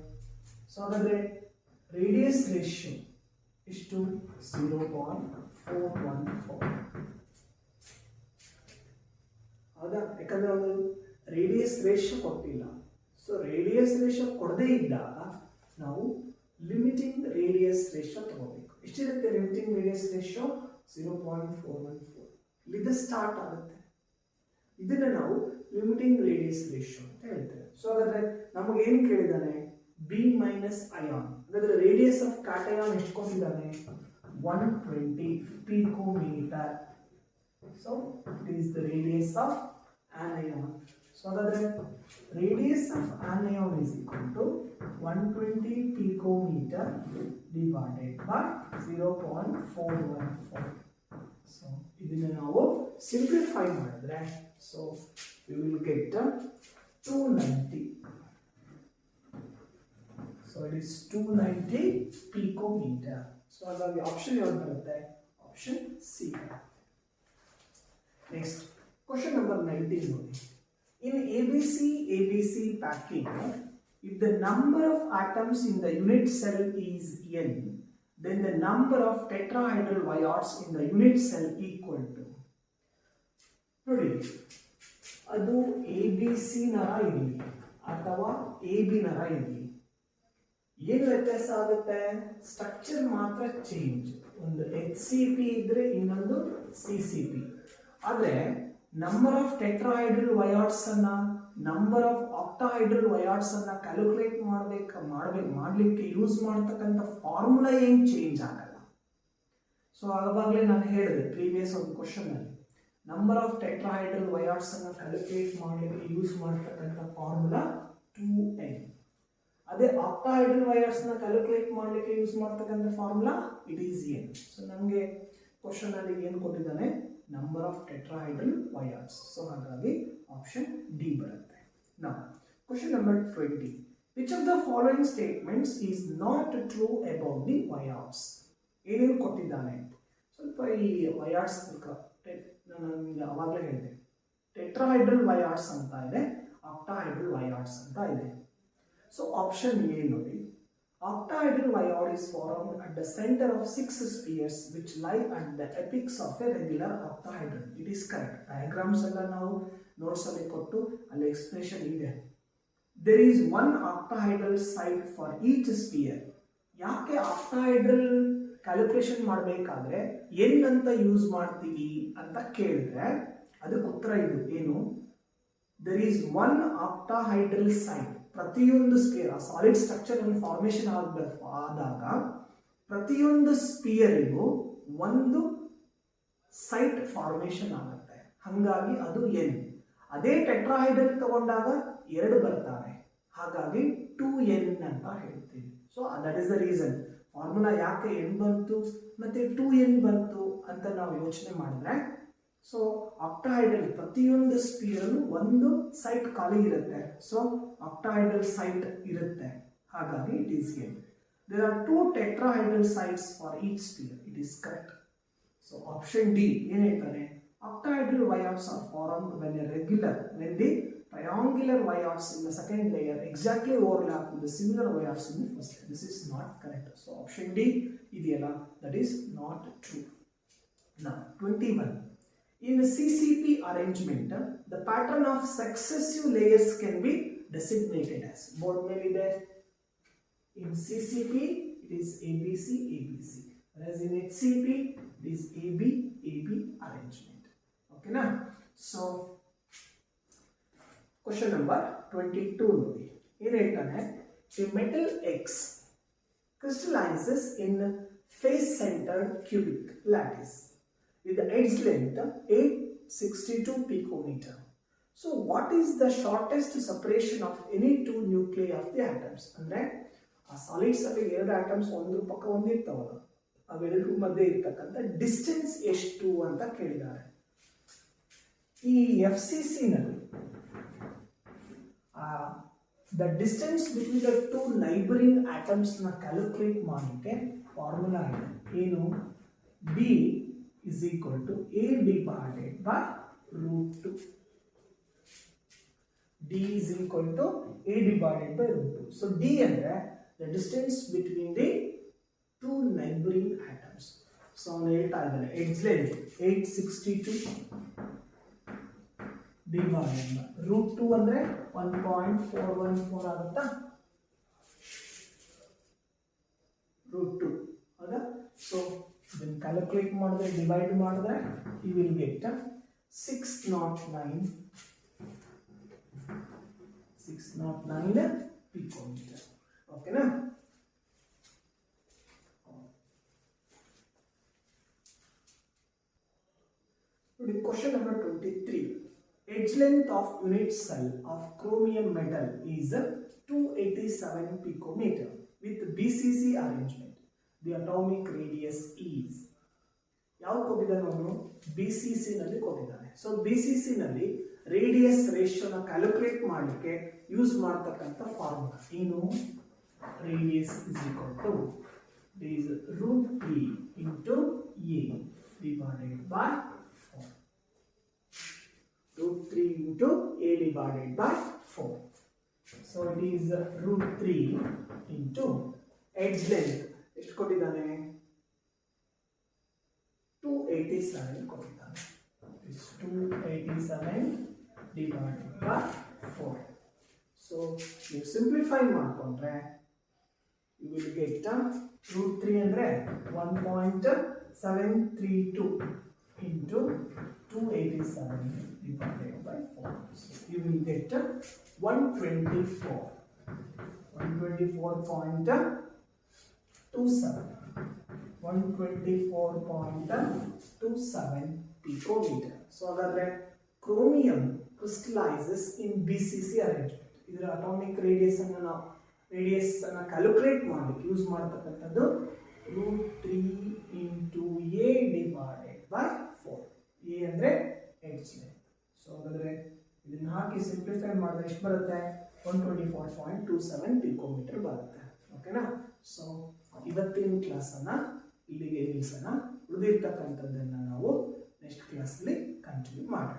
ಸೊ ಹಾಗಾದ್ರೆ ರೇಡಿಯಸ್ ರೇಷಿಯೋ ಎಷ್ಟು? 0.414. ಹೌದಾ? ಯಾಕಂದ್ರೆ ಅವರು ರೇಡಿಯಸ್ ರೇಷಿಯೋ ಕೊಟ್ಟಿಲ್ಲ. ಸೊ ರೇಡಿಯಸ್ ರೇಷಿಯೋ ಕೊಡದೇ ಇದ್ದಾಗ ನಾವು ಲಿಮಿಟಿಂಗ್ ರೇಡಿಯಸ್ ರೇಷಿಯೋ ತಗೋಬೇಕು. ಎಷ್ಟಿರುತ್ತೆ ಲಿಮಿಟಿಂಗ್ ರೇಡಿಯಸ್ ರೇಷಿಯೋ? 0.414. ಇಲ್ಲಿಂದ ಸ್ಟಾರ್ಟ್ ಆಗುತ್ತೆ. ಇದನ್ನ ನಾವು ಲಿಮಿಟಿಂಗ್ ರೇಡಿಯಸ್ ರೇಷಿಯೋ ಅಂತ ಹೇಳ್ತೇವೆ. ಸೊ ಹಾಗಾದ್ರೆ ನಮಗೆ ಏನು ಕೇಳಿದಾನೆ? B minus ion. ಹಾಗಾದ್ರೆ ರೇಡಿಯಸ್ ಆಫ್ ಕ್ಯಾಟಯಾನ್ ಎಷ್ಟು ಕೊಟ್ಟಿದ್ದಾನೆ? 120 picometer. So it is the radius of anion. So ಹಾಗಾದ್ರೆ radius of anion is equal to 120 picometer divided by 0.414. So ಇದನ್ನ ನಾವು ಸಿಂಪ್ಲಿಫೈ ಮಾಡಿದ್ರೆ so we will get 290. So it is 290 picometer. So ಹಾಗಾಗಿ option ಯಾವುದು ಬರುತ್ತೆ? Option C. Next, question number 19 ನೋಡಿ. In ABC packing, if the number of atoms in the unit cell is n, then the number of tetrahedral vials in the unit cell equal to. ನೋಡಿ, ಅದು ABC ನರ ಇರಲಿ ಅಥವಾ AB ನರ ಇರಲಿ, ಏನು ವ್ಯತ್ಯಾಸ ಆಗುತ್ತೆ? ಸ್ಟ್ರಕ್ಚರ್ ಮಾತ್ರ ಚೇಂಜ್. ಒಂದು HCP ಇದ್ರೆ ಇನ್ನೊಂದು CCP. ಆದರೆ ನಂಬರ್ ಆಫ್ ಟೆಟ್ರಾಹೈಡ್ರಲ್ ವಯಾಡ್ಸ್ ಅನ್ನ ನಂಬರ್ ಆಫ್ ಆಕ್ಟಾಹೈಡ್ರಲ್ ವಯಾಡ್ಸ್ ಅನ್ನ ಕ್ಯಾಲ್ಕುಲೇಟ್ ಮಾಡಲಿಕ್ಕೆ ಯೂಸ್ ಮಾಡ್ತಕ್ಕಂಥ ಫಾರ್ಮುಲಾ ಏನು ಚೇಂಜ್ ಆಗಲ್ಲ. ಸೊ ಆವಾಗಲೇ ನಾನು ಹೇಳಿದೆ ಪ್ರೀವಿಯಸ್ ಒಂದು ಕ್ವಶನ್ ಅಲ್ಲಿ ನಂಬರ್ ಆಫ್ ಟೆಟ್ರಾಹೈಡ್ರಲ್ ವಯಾಡ್ಸ್ ಅನ್ನ ಕ್ಯಾಲ್ಕುಲೇಟ್ ಮಾಡಲಿಕ್ಕೆ ಯೂಸ್ ಮಾಡ್ತಕ್ಕಂಥ ಫಾರ್ಮುಲಾ 2n. ಅದೇ ಆಕ್ಟಾಹೈಡ್ರಲ್ ವಯಾಡ್ಸ್ ನ ಕ್ಯಾಲ್ಕುಲೇಟ್ ಮಾಡಲಿಕ್ಕೆ ಯೂಸ್ ಮಾಡ್ತಕ್ಕಂಥ formula it is n. So ನಮಗೆ ಕ್ವಶನ್ ಅಲ್ಲಿ ಏನು ಕೊಟ್ಟಿದ್ದಾನೆ, number of tetrahedral voids. So ಹಾಗಾಗಿ ಆಪ್ಷನ್ ಡಿ ಬರುತ್ತೆ. Now question number 20. Which of the following statements is not true about the voids? ಏನೇನು ಕೊಟ್ಟಿದ್ದಾನೆ ಸ್ವಲ್ಪ ಈ ವಯಾಡ್ಸ್ ನಾನು ನಿಮಗೆ ಅವಾಗಲೇ ಹೇಳಿದೆ, ಟೆಟ್ರಾಹೈಡ್ರಲ್ ವಯಾಡ್ಸ್ ಅಂತ ಇದೆ, ಆಕ್ಟಾಹೈಡ್ರಲ್ ವಯಾಡ್ಸ್ ಅಂತ ಇದೆ. ಸೊ ಆಪ್ಷನ್ ಎ ನೋಡಿ, octahedral viod is formed at the center of 6 spheres which lie at the apex of a regular octahedron. It is correct. Diagrams ಎಲ್ಲ ನಾವು ನೋಟ್ಸ್ ಅಲ್ಲಿ ಕೊಟ್ಟು ಅಲ್ಲಿ ಎಕ್ಸ್ಪ್ರೆಷನ್ ಇದೆ. There is one octahedral site for each sphere. ಯಾಕೆ octahedral calculation ಮಾಡಬೇಕಾದ್ರೆ n ಅಂತ use ಮಾಡ್ತೀವಿ ಅಂತ ಕೇಳಿದ್ರೆ ಅದಕ್ಕೆ ಉತ್ತರ ಇದು ಏನು, there is one octahedral site. ಪ್ರತಿಯೊಂದು ಸ್ಪಿಯರ್ ಸಾಲಿಡ್ ಸ್ಟ್ರಕ್ಚರ್ ಫಾರ್ಮೇಶನ್ ಆದಾಗ ಪ್ರತಿಯೊಂದು ಸ್ಪಿಯರಿಗೂ ಒಂದು ಸೈಟ್ ಫಾರ್ಮೇಶನ್ ಆಗುತ್ತೆ, ಹಾಗಾಗಿ ಅದು n. ಅದೇ ಟೆಟ್ರಾಹೈಡ್ರಲ್ ತಗೊಂಡಾಗ 2 ಬರ್ತವೆ, ಹಾಗಾಗಿ 2n ಅಂತ ಹೇಳ್ತೀವಿ. So that is the reason formula ಯಾಕೆ n ಬಂತು ಮತ್ತೆ 2n ಬಂತು ಅಂತ ನಾವು ಯೋಚನೆ ಮಾಡಿದ್ರೆ, ಸೊ ಆಕ್ಟಾಹೈಡ್ರಲ್ ಪ್ರತಿಯೊಂದು ಸ್ಪಿಯರ್ ಒಂದು ಸೈಟ್ ಖಾಲಿ ಇರುತ್ತೆ. ಸೊ ಆಕ್ಟಾಹೈಡ್ರಲ್ ಸೈಟ್ ಇರುತ್ತೆ, ಹಾಗಾಗಿ it is n. There are 2 tetrahedral sites for each sphere. It is correct. So option D ಏನು ಹೇಳ್ತಾನೆ, octahedral voids are formed when the triangular wyads in the second layer exactly overlap with the similar wyads in the first layer. This is not correct. So option D ಇದೆಯಲ್ಲ, that is not true. Now 21. In a CCP arrangement, the pattern of successive layers can be designated as. Board ಮೇಲೆ ಇದೆ. In CCP it is ABC ABC, whereas in HCP it is AB AB arrangement. Okay na? So question number 22 ನೋಡಿ, ಏನು ಹೇಳ್ತಾನೆ, a metal X crystallizes in face-centered cubic lattice with the edge length 862 picometer. So what is the shortest separation of any 2 nuclei of the atoms? ಅಂದ್ರೆ ಆ solids ಅಲ್ಲಿ 2 atoms ಒಂದ್ರ ಪಕ್ಕ ಒಂದಿರ್ತಾವಲ್ಲ, ಅವೆರಡರ ಮಧ್ಯೆ ಇರ್ತಕ್ಕಂಥ ಡಿಸ್ಟೆನ್ಸ್ ಎಷ್ಟು ಅಂತ ಕೇಳಿದ್ದಾರೆ. ಈ FCC ನಲ್ಲಿ the distance between the 2 neighboring atoms ನ ಕ್ಯಾಲ್ಕುಲೇಟ್ ಮಾಡಲಿಕ್ಕೆ ಫಾರ್ಮುಲಾ ಇದೆ. ಏನು, B is equal to A divided by root 2. D is equal to A divided by root 2. So D ಅಂದ್ರೆ the distance between the 2 neighboring atoms. So ಅವನು ಹೇಳ್ತಾ ಇದ್ದಾನೆ edge length 862 divided by root 2 ಅಂದ್ರೆ 1.414 ಆಗುತ್ತಾ, root 2 ಹೌದಾ. So ಇದನ್ನು calculate ಮಾಡಿದ್ರೆ divide ಮಾಡಿದ್ರೆ ಯು ವಿಲ್ ಗೆಟ್ 609 ಪಿಕೋಮೀಟರ್. ಓಕೆನಾ. ನೋಡಿ question number 23. Edge length of unit cell of chromium metal is 287 picometer with BCC arrangement. The atomic radius is. ಯಾವ್ದು ಕೊಟ್ಟಿದ್ದಾನೆ ಅವನು, BCC ನಲ್ಲಿ ಕೊಟ್ಟಿದ್ದಾನೆ. ಸೊ BCC ನಲ್ಲಿ ರೇಡಿಯಸ್ ರೇಷಿಯೋನ ಕ್ಯಾಲ್ಕುಲೇಟ್ ಮಾಡಲಿಕ್ಕೆ ಯೂಸ್ ಮಾಡ್ತಕ್ಕಂಥ ಫಾರ್ಮುಲಾ ಏನು, radius is equal to root 3 into A divided by 4. root 3 into A divided by 4. So it is root 3 into edge length ಎಷ್ಟು ಕೊಟ್ಟಿದ್ದಾನೆ, 287 ಕೊಟ್ಟಿದ್ದಾನೆ. 287 divided by 4. So ನೀವು ಸಿಂಪ್ಲಿಫೈ ಮಾಡಿಕೊಂಡ್ರೆ you will get root 3 ಅಂದರೆ 1.732 into 287 divided by 4. So you will get 124.27 picometer. So ಹಾಗಾದ್ರೆ chromium crystallizes in BCC arrangement. ಇದರ atomic radius ಅನ್ನು calculate ಮಾಡಲಿಕ್ಕೆ ಯೂಸ್ ಮಾಡತಕ್ಕಂಥದ್ದು √3 into a divided by 4. a ಅಂದರೆ h. So ಹಾಗಾದ್ರೆ ಇದನ್ನ ಹಾಕಿ ಸಿಂಪ್ಲಿಫೈ ಮಾಡಿದ್ರೆ ಎಷ್ಟು ಬರುತ್ತೆ? 124.27 ಪಿಕೋಮೀಟರ್ ಬರುತ್ತೆ. ಓಕೆನಾ? ಸೊ ಇವತ್ತಿನ ಕ್ಲಾಸನ್ನು ಇಲ್ಲಿಗೆ ನಿಲ್ಲಿಸೋಣ. ಉಳಿದಿರ್ತಕ್ಕಂಥದ್ದನ್ನು ನಾವು ನೆಕ್ಸ್ಟ್ ಕ್ಲಾಸಲ್ಲಿ ಕಂಟಿನ್ಯೂ ಮಾಡೋಣ.